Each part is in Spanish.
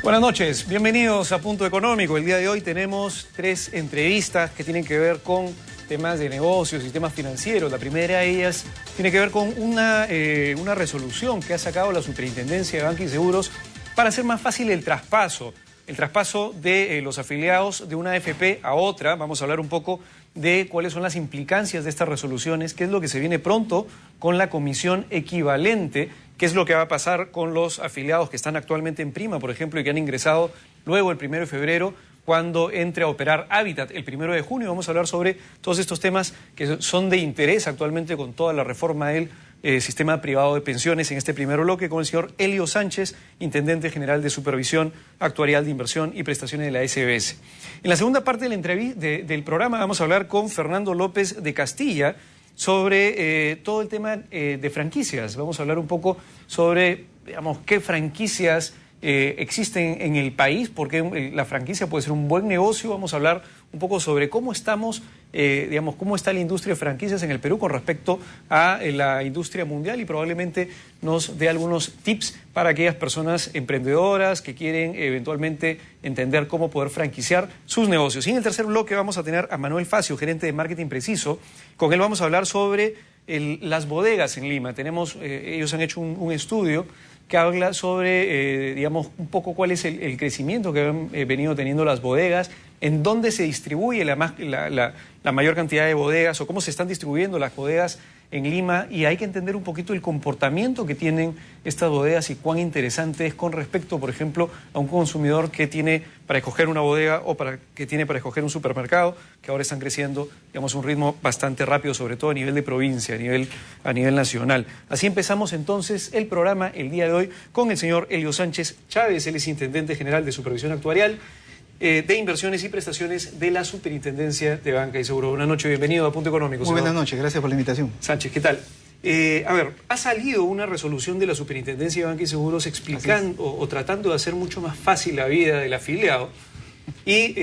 Buenas noches, bienvenidos a Punto Económico. El día de hoy tenemos 3 entrevistas que tienen que ver con temas de negocios y temas financieros. La primera de ellas tiene que ver con una resolución que ha sacado la Superintendencia de Banca y Seguros para hacer más fácil el traspaso de los afiliados de una AFP a otra. Vamos a hablar un poco de cuáles son las implicancias de estas resoluciones, qué es lo que se viene pronto con la comisión equivalente, qué es lo que va a pasar con los afiliados que están actualmente en Prima, por ejemplo, y que han ingresado luego el 1 de febrero, cuando entre a operar Hábitat el 1 de junio. Vamos a hablar sobre todos estos temas que son de interés actualmente con toda la reforma del sistema privado de pensiones en este primer bloque con el señor Elio Sánchez, Intendente General de Supervisión Actuarial de Inversión y Prestaciones de la SBS. En la segunda parte del programa vamos a hablar con Fernando López de Castilla sobre todo el tema de franquicias. Vamos a hablar un poco sobre, digamos, qué franquicias existen en el país, porque la franquicia puede ser un buen negocio. Vamos a hablar un poco sobre cómo estamos, cómo está la industria de franquicias en el Perú con respecto a la industria mundial, y probablemente nos dé algunos tips para aquellas personas emprendedoras que quieren eventualmente entender cómo poder franquiciar sus negocios. Y en el tercer bloque vamos a tener a Manuel Facio, gerente de Marketing Preciso. Con él vamos a hablar sobre las bodegas en Lima. Ellos han hecho un estudio que habla sobre, un poco cuál es el crecimiento que han venido teniendo las bodegas, en dónde se distribuye la mayor cantidad de bodegas o cómo se están distribuyendo las bodegas en Lima, y hay que entender un poquito el comportamiento que tienen estas bodegas y cuán interesante es con respecto, por ejemplo, a un consumidor que tiene para escoger una bodega o que tiene para escoger un supermercado, que ahora están creciendo, a un ritmo bastante rápido, sobre todo a nivel de provincia, a nivel nacional. Así empezamos entonces el programa el día de hoy con el señor Elio Sánchez Chávez. Él es Intendente General de Supervisión Actuarial de Inversiones y Prestaciones de la Superintendencia de Banca y Seguro. Buenas noches, bienvenido a Punto Económico. Muy buenas noches, gracias por la invitación. Sánchez, ¿qué tal? Ha salido una resolución de la Superintendencia de Banca y Seguros explicando o tratando de hacer mucho más fácil la vida del afiliado y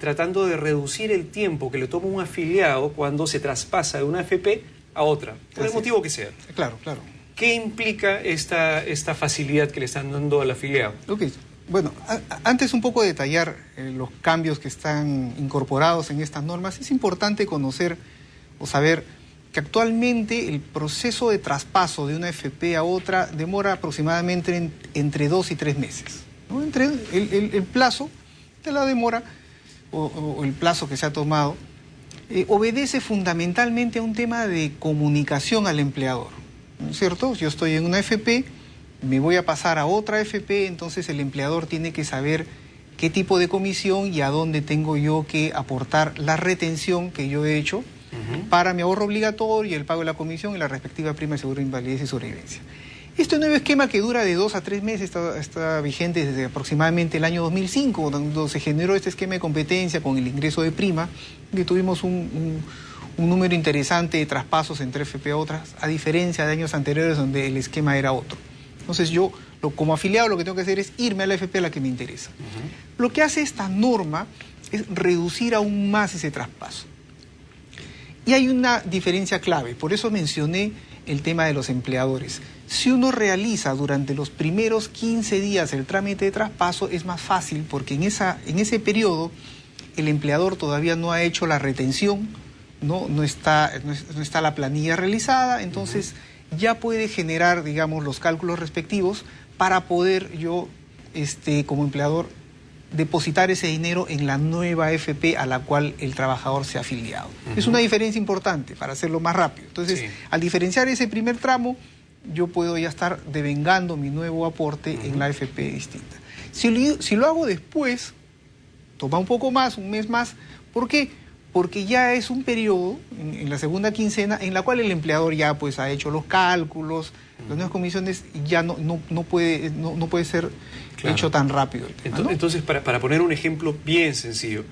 tratando de reducir el tiempo que le toma un afiliado cuando se traspasa de una AFP a otra, por el motivo que sea. Claro. ¿Qué implica esta facilidad que le están dando al afiliado? Bueno, antes un poco de detallar los cambios que están incorporados en estas normas, es importante conocer o saber que actualmente el proceso de traspaso de una AFP a otra demora aproximadamente entre 2 y 3 meses, ¿no? Entre el plazo de la demora o el plazo que se ha tomado obedece fundamentalmente a un tema de comunicación al empleador, ¿no es cierto? Yo estoy en una AFP, me voy a pasar a otra AFP, entonces el empleador tiene que saber qué tipo de comisión y a dónde tengo yo que aportar la retención que yo he hecho para mi ahorro obligatorio, el pago de la comisión y la respectiva prima de seguro de invalidez y sobrevivencia. Este nuevo esquema, que dura de 2 a 3 meses, está vigente desde aproximadamente el año 2005, cuando se generó este esquema de competencia con el ingreso de prima, que tuvimos un número interesante de traspasos entre AFP a otras, a diferencia de años anteriores donde el esquema era otro. Entonces yo, como afiliado, lo que tengo que hacer es irme a la AFP a la que me interesa. Lo que hace esta norma es reducir aún más ese traspaso. Y hay una diferencia clave, por eso mencioné el tema de los empleadores. Si uno realiza durante los primeros 15 días el trámite de traspaso, es más fácil porque en ese periodo el empleador todavía no ha hecho la retención, no está la planilla realizada, entonces ya puede generar, los cálculos respectivos para poder yo, como empleador, depositar ese dinero en la nueva AFP a la cual el trabajador se ha afiliado. Es una diferencia importante para hacerlo más rápido. Entonces, al diferenciar ese primer tramo, yo puedo ya estar devengando mi nuevo aporte en la AFP distinta. Si lo hago después, toma un poco más, un mes más. ¿Por qué? Porque ya es un periodo, en la segunda quincena, en la cual el empleador ya pues ha hecho los cálculos, las nuevas comisiones, ya no puede ser hecho tan rápido el tema, ¿no? Entonces, para poner un ejemplo bien sencillo,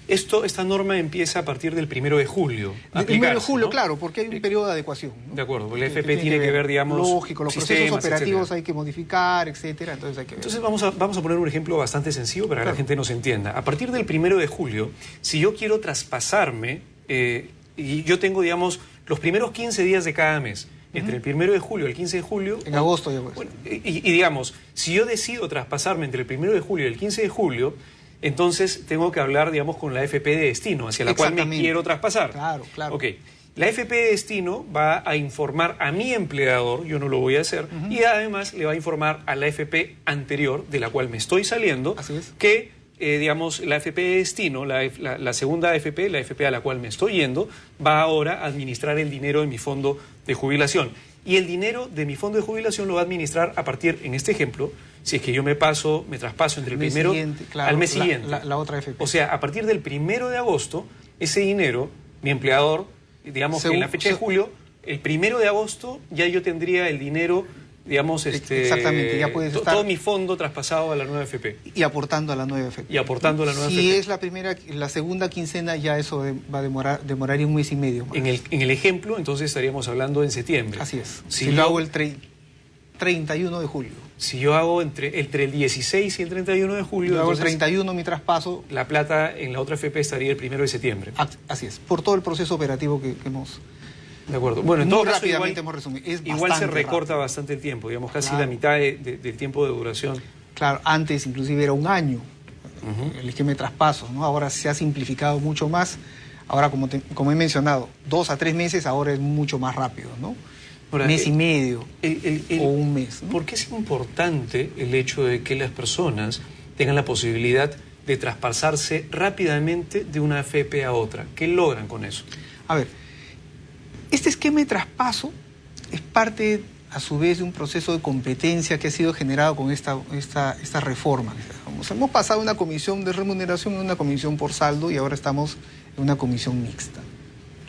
esta norma empieza a partir del 1 de julio. El 1 de julio, ¿no? Claro, porque hay un periodo de adecuación, ¿no? De acuerdo, porque la AFP tiene que ver, lógico, los sistemas, procesos operativos, etcétera. hay que modificar, etcétera, entonces hay que ver. Entonces vamos a poner un ejemplo bastante sencillo para que la gente nos entienda. A partir del 1 de julio, si yo quiero traspasarme, y yo tengo, los primeros 15 días de cada mes, entre el 1 de julio y el 15 de julio... En agosto ya pues. Bueno, y digamos, si yo decido traspasarme entre el 1 de julio y el 15 de julio, entonces tengo que hablar, digamos, con la AFP de destino, hacia la cual me quiero traspasar. Claro, claro. Ok. La AFP de destino va a informar a mi empleador, yo no lo voy a hacer, y además le va a informar a la AFP anterior, de la cual me estoy saliendo, que, digamos, la AFP de destino, la segunda AFP, la AFP a la cual me estoy yendo, va ahora a administrar el dinero de mi fondo de jubilación. Y el dinero de mi fondo de jubilación lo va a administrar a partir, en este ejemplo, si es que yo me traspaso entre el primero al mes siguiente. La otra AFP. O sea, a partir del 1 de agosto, ese dinero, mi empleador, digamos que en la fecha de julio, el 1 de agosto ya yo tendría el dinero, digamos, exactamente, ya puedes estar... todo mi fondo traspasado a la nueva AFP. Y aportando a la nueva AFP. Y aportando a la nueva AFP. Si es la segunda quincena, ya eso va a demorar un mes y medio más. En el ejemplo, entonces estaríamos hablando en septiembre. Así es. Si lo hago el 31 de julio. Si yo hago entre el 16 y el 31 de julio... Yo hago el 31 mi traspaso. La plata en la otra AFP estaría el 1 de septiembre. Así es, por todo el proceso operativo que hemos... De acuerdo. Bueno, en todo caso, rápidamente hemos resumido. Igual se recorta bastante el tiempo, digamos, casi la mitad del tiempo de duración. Claro, antes inclusive era un año el esquema de traspaso, ¿no? Ahora se ha simplificado mucho más. Ahora, como he mencionado, 2 a 3 meses, ahora es mucho más rápido, ¿no? Ahora, mes y medio o un mes, ¿no? ¿Por qué es importante el hecho de que las personas tengan la posibilidad de traspasarse rápidamente de una AFP a otra? ¿Qué logran con eso? A ver, este esquema de traspaso es parte, a su vez, de un proceso de competencia que ha sido generado con esta reforma. Hemos pasado de una comisión de remuneración a una comisión por saldo y ahora estamos en una comisión mixta,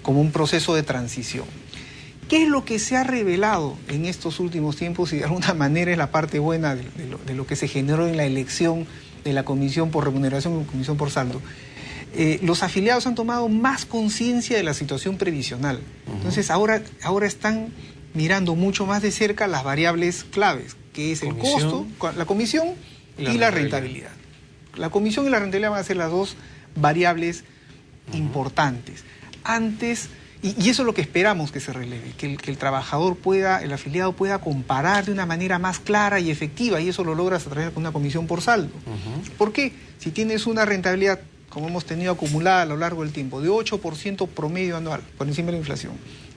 como un proceso de transición. ¿Qué es lo que se ha revelado en estos últimos tiempos? Y de alguna manera es la parte buena de lo que se generó en la elección de la comisión por remuneración y comisión por saldo. Los afiliados han tomado más conciencia de la situación previsional. Entonces ahora están mirando mucho más de cerca las variables claves, que es el costo, la comisión y la rentabilidad. La comisión y la rentabilidad van a ser las dos variables importantes. Antes... Y eso es lo que esperamos que se releve, que el trabajador el afiliado pueda comparar de una manera más clara y efectiva, y eso lo logras a través de una comisión por saldo. ¿Por qué? Si tienes una rentabilidad, como hemos tenido acumulada a lo largo del tiempo, de 8% promedio anual, por encima de la inflación,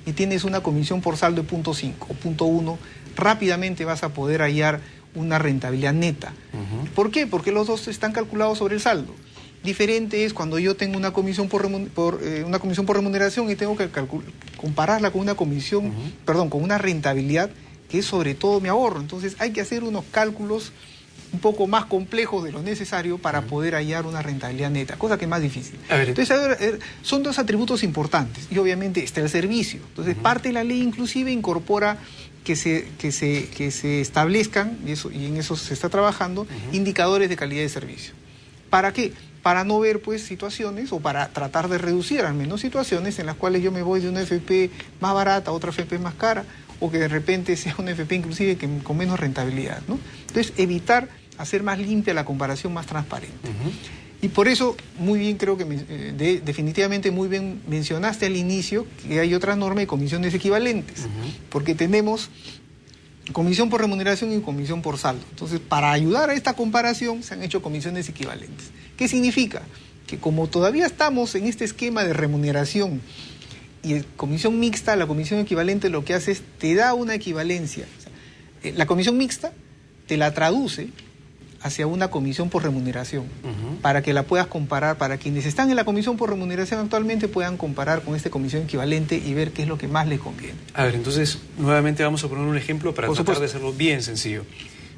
y tienes una comisión por saldo de 0.5 o 0.1, rápidamente vas a poder hallar una rentabilidad neta. ¿Por qué? Porque los dos están calculados sobre el saldo. Diferente es cuando yo tengo una comisión por remuneración y tengo que compararla con una comisión, con una rentabilidad que es sobre todo mi ahorro. Entonces hay que hacer unos cálculos un poco más complejos de lo necesario para poder hallar una rentabilidad neta, cosa que es más difícil. Entonces son dos atributos importantes y obviamente está el servicio. Entonces parte de la ley inclusive incorpora que se establezcan, y en eso se está trabajando, indicadores de calidad de servicio. ¿Para qué? Para no ver pues situaciones, o para tratar de reducir al menos situaciones en las cuales yo me voy de una AFP más barata a otra AFP más cara, o que de repente sea una AFP inclusive con menos rentabilidad, ¿no? Entonces evitar hacer más limpia la comparación, más transparente. Y por eso, muy bien, creo que definitivamente muy bien mencionaste al inicio que hay otra norma de comisiones equivalentes, porque tenemos comisión por remuneración y comisión por saldo. Entonces, para ayudar a esta comparación, se han hecho comisiones equivalentes. ¿Qué significa? Que como todavía estamos en este esquema de remuneración y comisión mixta, la comisión equivalente lo que hace es te da una equivalencia. O sea, la comisión mixta te la traduce hacia una comisión por remuneración, para que la puedas comparar, para quienes están en la comisión por remuneración actualmente puedan comparar con esta comisión equivalente y ver qué es lo que más les conviene. A ver, entonces, nuevamente vamos a poner un ejemplo para tratar de hacerlo bien sencillo.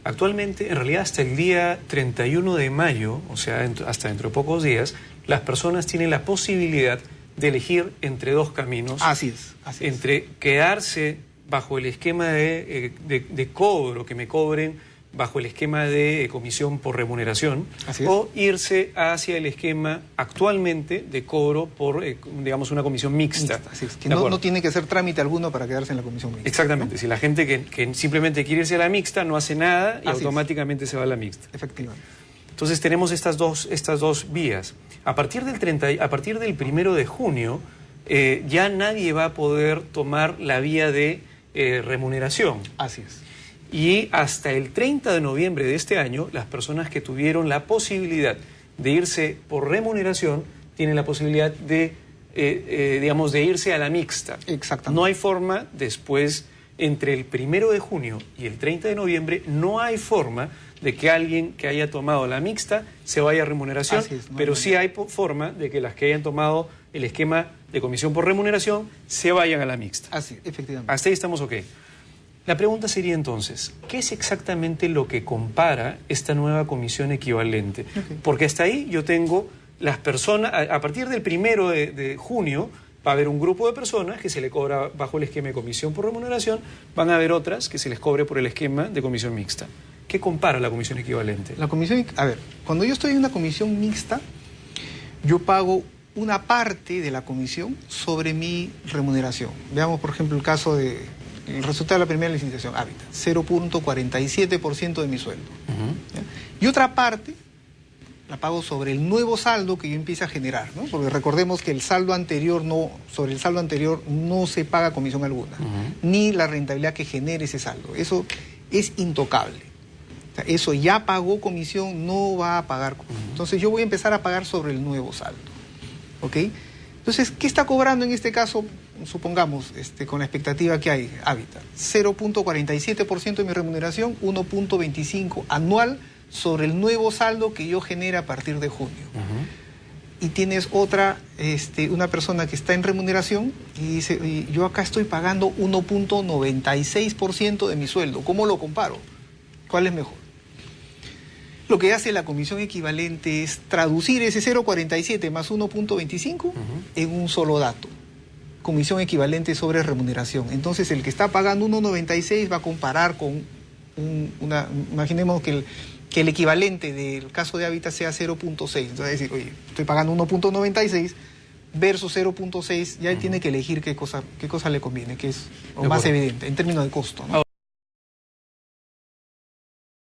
Actualmente, en realidad, hasta el día 31 de mayo, o sea, hasta dentro de pocos días, las personas tienen la posibilidad de elegir entre dos caminos. Así es. Entre quedarse bajo el esquema de cobro, que me cobren bajo el esquema de comisión por remuneración, o irse hacia el esquema actualmente de cobro por, digamos, una comisión mixta. Así es, que no tiene que hacer trámite alguno para quedarse en la comisión mixta. Exactamente, ¿no? Si la gente que simplemente quiere irse a la mixta no hace nada y automáticamente se va a la mixta. Efectivamente. Entonces tenemos estas dos vías. A partir del 1 de junio, ya nadie va a poder tomar la vía de remuneración. Así es. Y hasta el 30 de noviembre de este año, las personas que tuvieron la posibilidad de irse por remuneración tienen la posibilidad de, digamos, de irse a la mixta. Exactamente. No hay forma después, entre el 1 de junio y el 30 de noviembre, no hay forma de que alguien que haya tomado la mixta se vaya a remuneración, Así es, pero sí hay forma de que las que hayan tomado el esquema de comisión por remuneración se vayan a la mixta. Así, efectivamente. Hasta ahí estamos ok. La pregunta sería entonces, ¿qué es exactamente lo que compara esta nueva comisión equivalente? Okay. Porque hasta ahí yo tengo las personas, a partir del 1 de junio va a haber un grupo de personas que se le cobra bajo el esquema de comisión por remuneración, van a haber otras que se les cobre por el esquema de comisión mixta. ¿Qué compara la comisión equivalente? La comisión, a ver, cuando yo estoy en una comisión mixta, yo pago una parte de la comisión sobre mi remuneración. Veamos, por ejemplo, el caso de el resultado de la primera licitación, Hábitat, 0.47% de mi sueldo. ¿Ya? Y otra parte la pago sobre el nuevo saldo que yo empiece a generar, ¿no? Porque recordemos que sobre el saldo anterior no se paga comisión alguna, ni la rentabilidad que genere ese saldo. Eso es intocable. O sea, eso ya pagó comisión, no va a pagar. Entonces yo voy a empezar a pagar sobre el nuevo saldo. ¿Ok? Entonces, ¿qué está cobrando en este caso? Supongamos, con la expectativa que hay, Hábitat, 0.47% de mi remuneración, 1.25 anual sobre el nuevo saldo que yo genere a partir de junio. Y tienes otra, una persona que está en remuneración y dice, oye, yo acá estoy pagando 1.96% de mi sueldo. ¿Cómo lo comparo? ¿Cuál es mejor? Lo que hace la comisión equivalente es traducir ese 0.47 más 1.25 en un solo dato. Comisión equivalente sobre remuneración. Entonces, el que está pagando 1.96 va a comparar con imaginemos que el equivalente del caso de Hábitat sea 0.6. Entonces, va a decir, oye, estoy pagando 1.96 versus 0.6, ya tiene que elegir qué cosa le conviene, que es lo más evidente en términos de costo, ¿no?